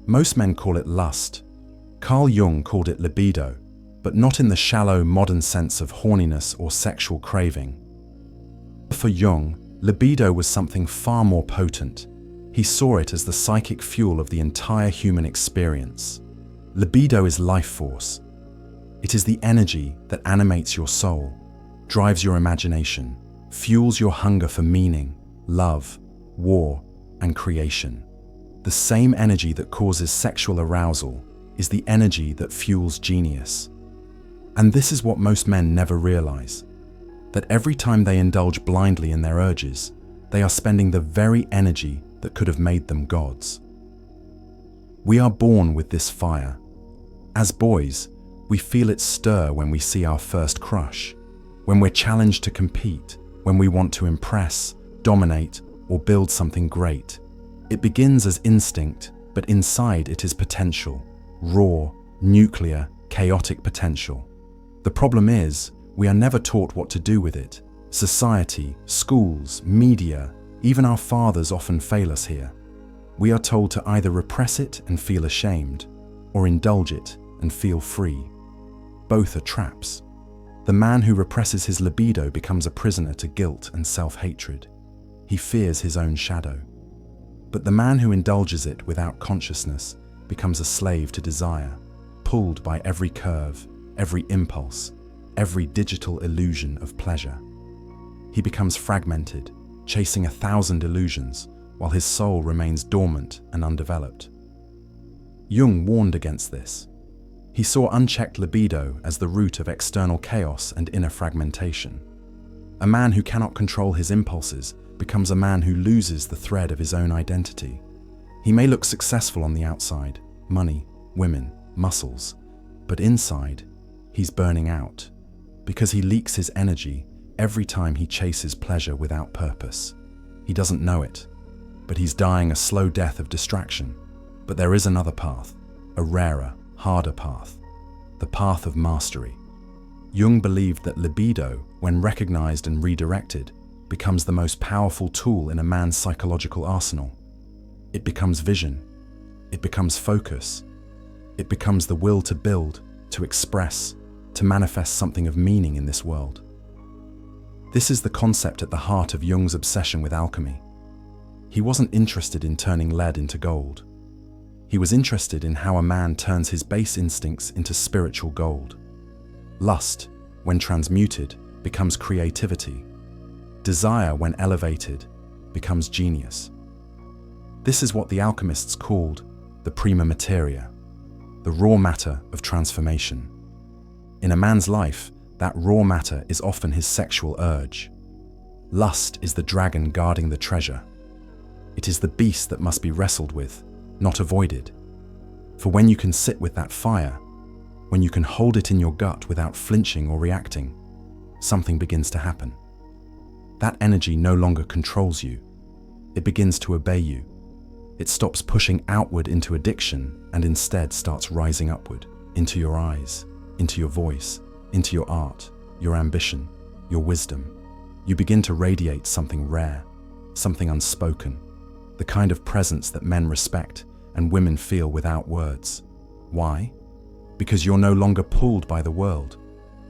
Most men call it lust. Carl Jung called it libido, but not in the shallow modern sense of horniness or sexual craving. For Jung, libido was something far more potent. He saw it as the psychic fuel of the entire human experience. Libido is life force. It is the energy that animates your soul, drives your imagination, fuels your hunger for meaning, love, war, and creation. The same energy that causes sexual arousal is the energy that fuels genius. And this is what most men never realize, that every time they indulge blindly in their urges, they are spending the very energy that could have made them gods. We are born with this fire. As boys, we feel it stir when we see our first crush, when we're challenged to compete, when we want to impress, dominate, or build something great. It begins as instinct, but inside it is potential, raw, nuclear, chaotic potential. The problem is, we are never taught what to do with it. Society, schools, media, even our fathers often fail us here. We are told to either repress it and feel ashamed, or indulge it and feel free. Both are traps. The man who represses his libido becomes a prisoner to guilt and self-hatred. He fears his own shadow. But the man who indulges it without consciousness becomes a slave to desire, pulled by every curve, every impulse, every digital illusion of pleasure. He becomes fragmented, chasing 1,000 illusions, while his soul remains dormant and undeveloped. Jung warned against this. He saw unchecked libido as the root of external chaos and inner fragmentation. A man who cannot control his impulses becomes a man who loses the thread of his own identity. He may look successful on the outside, money, women, muscles, but inside, he's burning out, because he leaks his energy every time he chases pleasure without purpose. He doesn't know it, but he's dying a slow death of distraction. But there is another path, a rarer, harder path, the path of mastery. Jung believed that libido, when recognized and redirected, becomes the most powerful tool in a man's psychological arsenal. It becomes vision. It becomes focus. It becomes the will to build, to express, to manifest something of meaning in this world. This is the concept at the heart of Jung's obsession with alchemy. He wasn't interested in turning lead into gold. He was interested in how a man turns his base instincts into spiritual gold. Lust, when transmuted, becomes creativity. Desire, when elevated, becomes genius. This is what the alchemists called the prima materia, the raw matter of transformation. In a man's life, that raw matter is often his sexual urge. Lust is the dragon guarding the treasure. It is the beast that must be wrestled with, not avoided. For when you can sit with that fire, when you can hold it in your gut without flinching or reacting, something begins to happen. That energy no longer controls you. It begins to obey you. It stops pushing outward into addiction and instead starts rising upward, into your eyes, into your voice, into your art, your ambition, your wisdom. You begin to radiate something rare, something unspoken, the kind of presence that men respect and women feel without words. Why? Because you're no longer pulled by the world.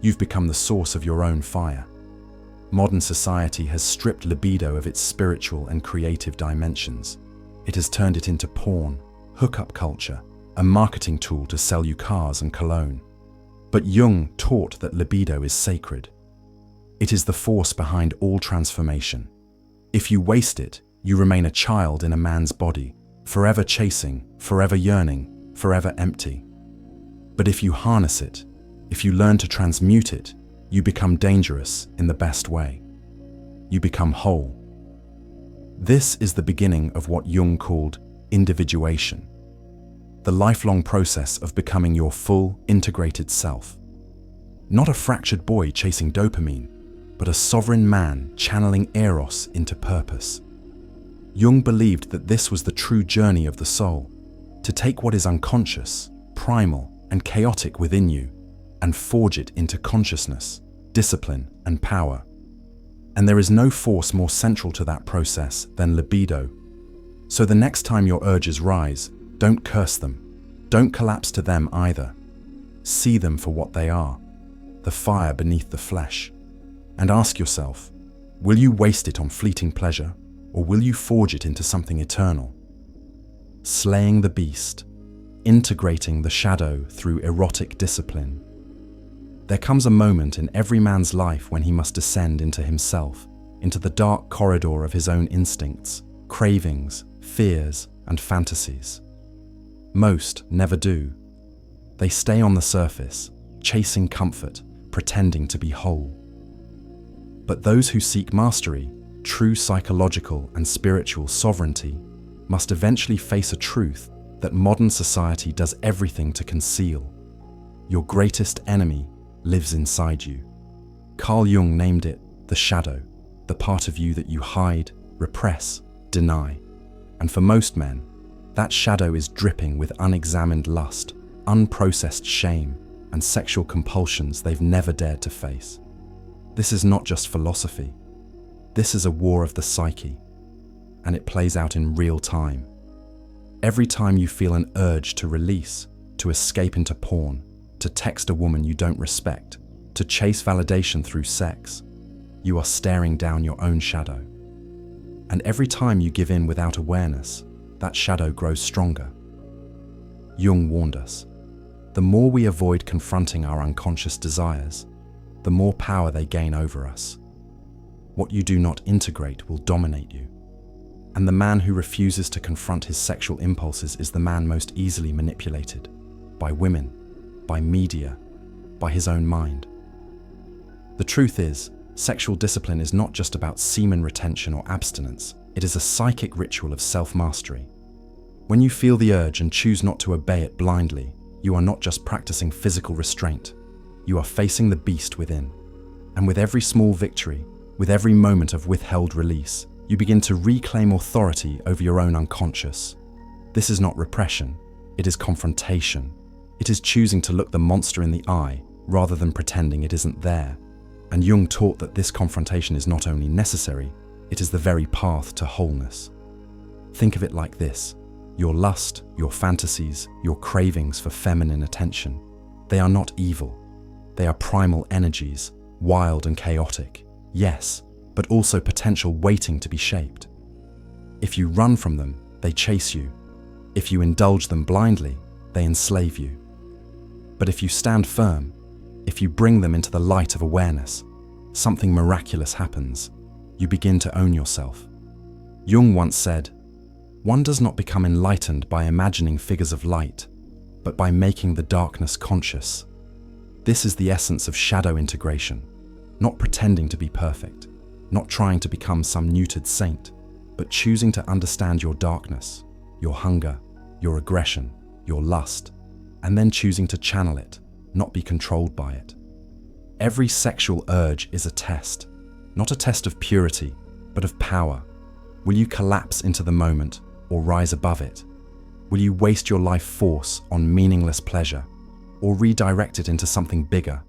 You've become the source of your own fire. Modern society has stripped libido of its spiritual and creative dimensions. It has turned it into porn, hookup culture, a marketing tool to sell you cars and cologne. But Jung taught that libido is sacred. It is the force behind all transformation. If you waste it, you remain a child in a man's body, forever chasing, forever yearning, forever empty. But if you harness it, if you learn to transmute it, you become dangerous in the best way. You become whole. This is the beginning of what Jung called individuation, the lifelong process of becoming your full, integrated self. Not a fractured boy chasing dopamine, but a sovereign man channeling eros into purpose. Jung believed that this was the true journey of the soul, to take what is unconscious, primal, and chaotic within you, and forge it into consciousness, discipline, and power. And there is no force more central to that process than libido. So the next time your urges rise, Don't curse them. Don't collapse to them either. See them for what they are, the fire beneath the flesh. And ask yourself, will you waste it on fleeting pleasure, or will you forge it into something eternal? Slaying the beast, integrating the shadow through erotic discipline. There comes a moment in every man's life when he must descend into himself, into the dark corridor of his own instincts, cravings, fears, and fantasies. Most never do. They stay on the surface, chasing comfort, pretending to be whole. But those who seek mastery, true psychological and spiritual sovereignty, must eventually face a truth that modern society does everything to conceal. Your greatest enemy lives inside you. Carl Jung named it the shadow, the part of you that you hide, repress, deny. And for most men, that shadow is dripping with unexamined lust, unprocessed shame, and sexual compulsions they've never dared to face. This is not just philosophy. This is a war of the psyche, and it plays out in real time. Every time you feel an urge to release, to escape into porn, to text a woman you don't respect, to chase validation through sex, you are staring down your own shadow. And every time you give in without awareness, that shadow grows stronger. Jung warned us, the more we avoid confronting our unconscious desires, the more power they gain over us. What you do not integrate will dominate you. And the man who refuses to confront his sexual impulses is the man most easily manipulated by women, by media, by his own mind. The truth is, sexual discipline is not just about semen retention or abstinence. It is a psychic ritual of self-mastery. When you feel the urge and choose not to obey it blindly, you are not just practicing physical restraint. You are facing the beast within. And with every small victory, with every moment of withheld release, you begin to reclaim authority over your own unconscious. This is not repression, it is confrontation. It is choosing to look the monster in the eye rather than pretending it isn't there. And Jung taught that this confrontation is not only necessary, it is the very path to wholeness. Think of it like this: your lust, your fantasies, your cravings for feminine attention, they are not evil. They are primal energies, wild and chaotic, yes, but also potential waiting to be shaped. If you run from them, they chase you. If you indulge them blindly, they enslave you. But if you stand firm, if you bring them into the light of awareness, something miraculous happens. You begin to own yourself. Jung once said, "One does not become enlightened by imagining figures of light, but by making the darkness conscious." This is the essence of shadow integration, not pretending to be perfect, not trying to become some neutered saint, but choosing to understand your darkness, your hunger, your aggression, your lust, and then choosing to channel it, not be controlled by it. Every sexual urge is a test, not a test of purity, but of power. Will you collapse into the moment or rise above it? Will you waste your life force on meaningless pleasure, or redirect it into something bigger?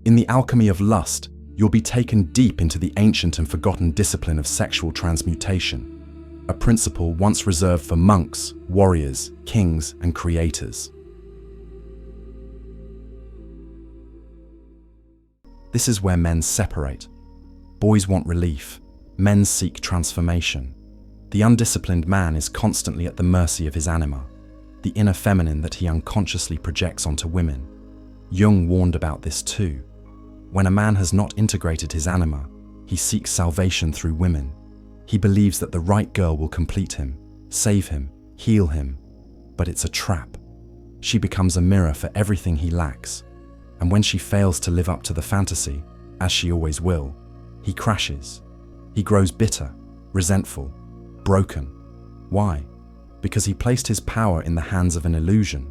In the alchemy of lust, you'll be taken deep into the ancient and forgotten discipline of sexual transmutation, a principle once reserved for monks, warriors, kings, and creators. This is where men separate. Boys want relief, men seek transformation. The undisciplined man is constantly at the mercy of his anima, the inner feminine that he unconsciously projects onto women. Jung warned about this too. When a man has not integrated his anima, he seeks salvation through women. He believes that the right girl will complete him, save him, heal him. But it's a trap. She becomes a mirror for everything he lacks. And when she fails to live up to the fantasy, as she always will, he crashes. He grows bitter, resentful, broken. Why? Because he placed his power in the hands of an illusion.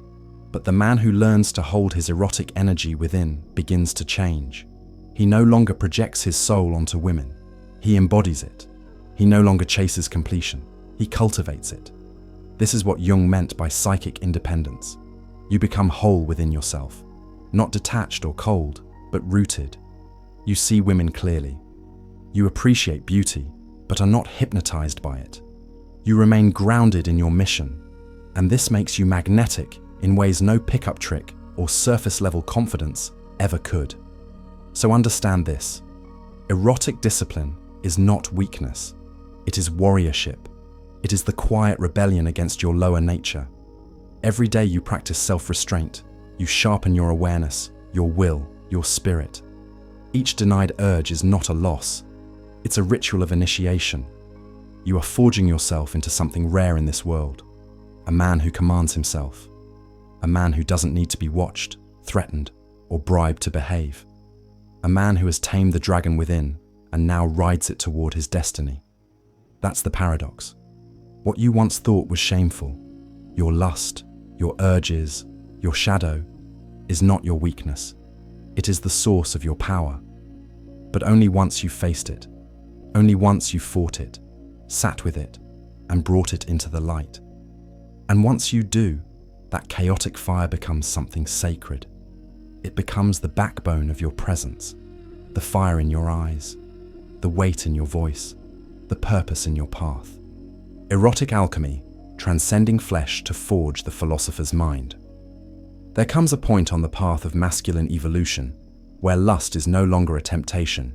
But the man who learns to hold his erotic energy within begins to change. He no longer projects his soul onto women. He embodies it. He no longer chases completion. He cultivates it. This is what Jung meant by psychic independence. You become whole within yourself, not detached or cold, but rooted. You see women clearly. You appreciate beauty, but are not hypnotized by it. You remain grounded in your mission, And this makes you magnetic in ways no pickup trick or surface-level confidence ever could. So understand this. Erotic discipline is not weakness. It is warriorship. It is the quiet rebellion against your lower nature. Every day you practice self-restraint. You sharpen your awareness, your will, your spirit. Each denied urge is not a loss. It's a ritual of initiation. You are forging yourself into something rare in this world. A man who commands himself. A man who doesn't need to be watched, threatened, or bribed to behave. A man who has tamed the dragon within and now rides it toward his destiny. That's the paradox. What you once thought was shameful, your lust, your urges, your shadow, is not your weakness. It is the source of your power. But only once you faced it, only once you fought it, sat with it, and brought it into the light. And once you do, that chaotic fire becomes something sacred. It becomes the backbone of your presence, the fire in your eyes, the weight in your voice, the purpose in your path. Erotic alchemy, transcending flesh to forge the philosopher's mind. There comes a point on the path of masculine evolution where lust is no longer a temptation.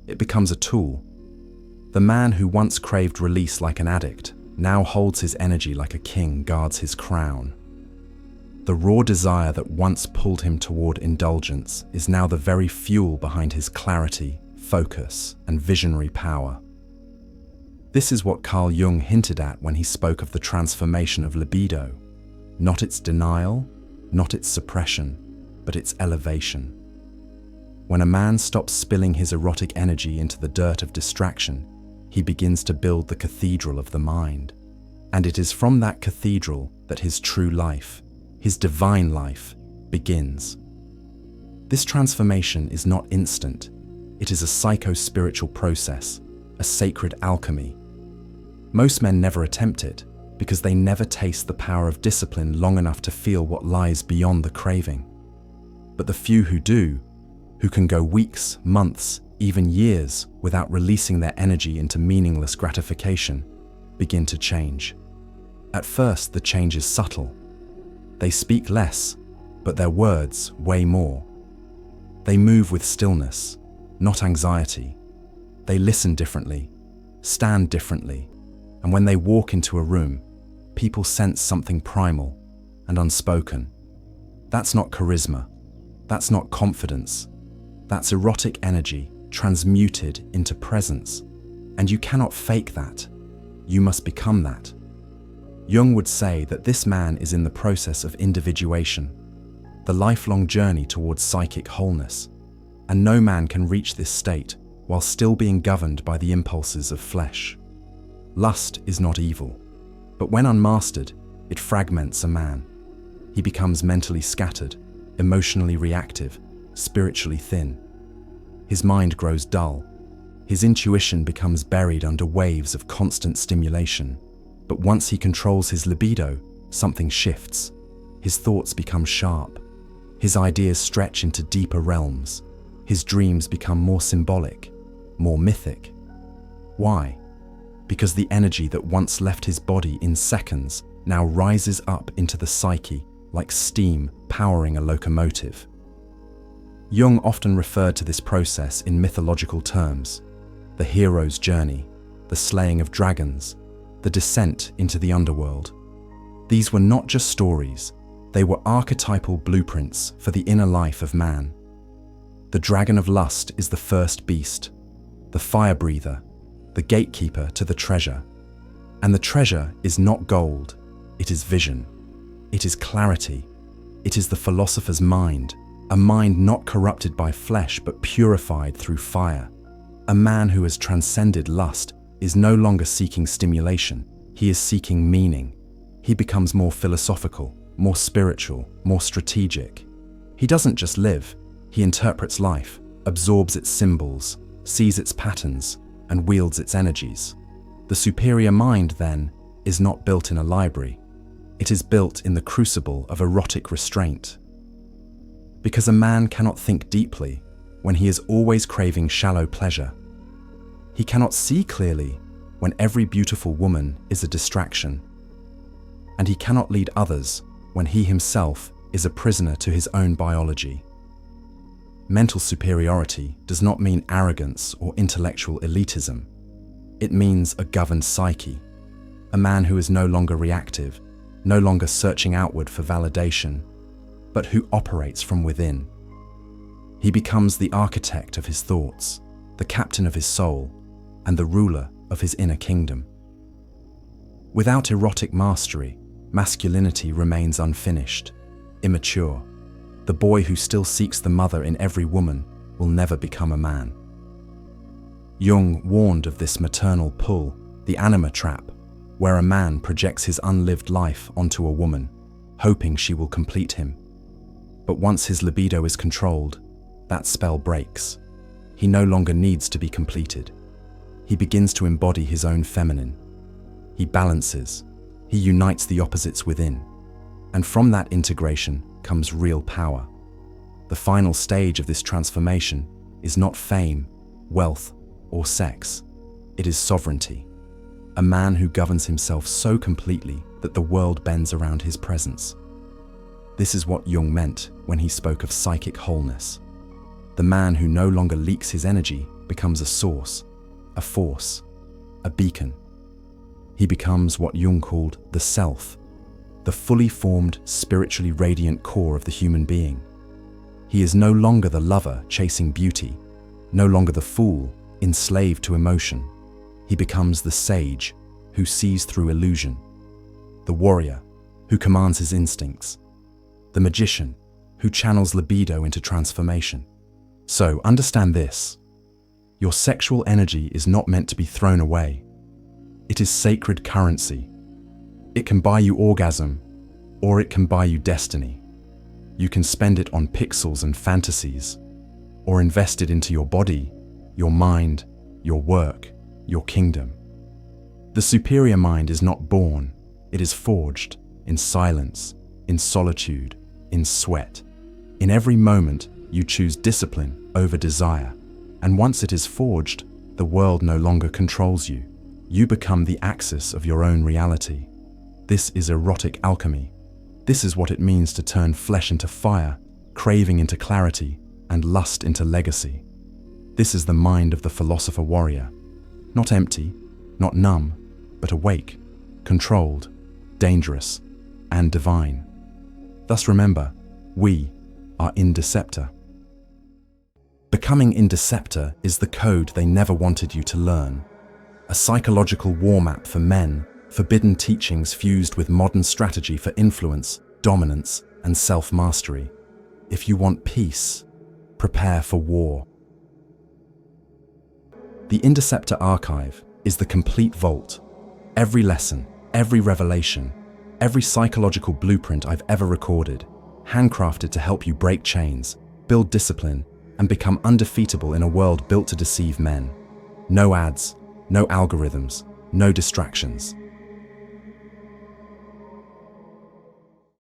It becomes a tool. The man who once craved release like an addict now holds his energy like a king guards his crown. The raw desire that once pulled him toward indulgence is now the very fuel behind his clarity, focus, and visionary power. This is what Carl Jung hinted at when he spoke of the transformation of libido. Not its denial, not its suppression, but its elevation. When a man stops spilling his erotic energy into the dirt of distraction, he begins to build the cathedral of the mind. And it is from that cathedral that his true life, his divine life, begins. This transformation is not instant. It is a psycho-spiritual process, a sacred alchemy. Most men never attempt it because they never taste the power of discipline long enough to feel what lies beyond the craving. But the few who do, who can go weeks, months, even years without releasing their energy into meaningless gratification, begin to change. At first, the change is subtle. They speak less, but their words weigh more. They move with stillness, not anxiety. They listen differently, stand differently, and when they walk into a room, people sense something primal and unspoken. That's not charisma. That's not confidence. That's erotic energy transmuted into presence. And you cannot fake that. You must become that. Jung would say that this man is in the process of individuation, the lifelong journey towards psychic wholeness, and no man can reach this state while still being governed by the impulses of flesh. Lust is not evil, but when unmastered, it fragments a man. He becomes mentally scattered, emotionally reactive, spiritually thin. His mind grows dull. His intuition becomes buried under waves of constant stimulation. But once he controls his libido, something shifts. His thoughts become sharp. His ideas stretch into deeper realms. His dreams become more symbolic, more mythic. Why? Because the energy that once left his body in seconds now rises up into the psyche like steam powering a locomotive. Jung often referred to this process in mythological terms: the hero's journey, the slaying of dragons, the descent into the underworld. These were not just stories, they were archetypal blueprints for the inner life of man. The dragon of lust is the first beast, the fire breather, the gatekeeper to the treasure. And the treasure is not gold, it is vision, it is clarity, it is the philosopher's mind, a mind not corrupted by flesh but purified through fire. A man who has transcended lust is no longer seeking stimulation, he is seeking meaning. He becomes more philosophical, more spiritual, more strategic. He doesn't just live, he interprets life, absorbs its symbols, sees its patterns, and wields its energies. The superior mind, then, is not built in a library. It is built in the crucible of erotic restraint. Because a man cannot think deeply when he is always craving shallow pleasure. He cannot see clearly when every beautiful woman is a distraction. and he cannot lead others when he himself is a prisoner to his own biology. Mental superiority does not mean arrogance or intellectual elitism. It means a governed psyche, a man who is no longer reactive, no longer searching outward for validation, but who operates from within. He becomes the architect of his thoughts, the captain of his soul, and the ruler of his inner kingdom. Without erotic mastery, masculinity remains unfinished, immature. The boy who still seeks the mother in every woman will never become a man. Jung warned of this maternal pull, the anima trap, where a man projects his unlived life onto a woman, hoping she will complete him. But once his libido is controlled, that spell breaks. He no longer needs to be completed. He begins to embody his own feminine. He balances. He unites the opposites within. And from that integration comes real power. The final stage of this transformation is not fame, wealth, or sex. It is sovereignty. A man who governs himself so completely that the world bends around his presence. This is what Jung meant when he spoke of psychic wholeness. The man who no longer leaks his energy becomes a source, a force, a beacon. He becomes what Jung called the self, the fully formed, spiritually radiant core of the human being. He is no longer the lover chasing beauty, no longer the fool enslaved to emotion. He becomes the sage who sees through illusion, the warrior who commands his instincts, the magician who channels libido into transformation. So understand this: your sexual energy is not meant to be thrown away. It is sacred currency. It can buy you orgasm, or it can buy you destiny. You can spend it on pixels and fantasies, or invest it into your body, your mind, your work, your kingdom. The superior mind is not born, it is forged in silence, in solitude, in sweat. In every moment, you choose discipline over desire, and once it is forged, the world no longer controls you. You become the axis of your own reality. This is erotic alchemy. This is what it means to turn flesh into fire, craving into clarity, and lust into legacy. This is the mind of the philosopher warrior. Not empty, not numb, but awake, controlled, dangerous, and divine. Thus remember, we are interceptor. Becoming interceptor is the code they never wanted you to learn. A psychological war map for men, forbidden teachings fused with modern strategy for influence, dominance, and self-mastery. If you want peace, prepare for war. The Interceptor Archive is the complete vault. Every lesson, every revelation, every psychological blueprint I've ever recorded, handcrafted to help you break chains, build discipline, and become undefeatable in a world built to deceive men. No ads, no algorithms, no distractions.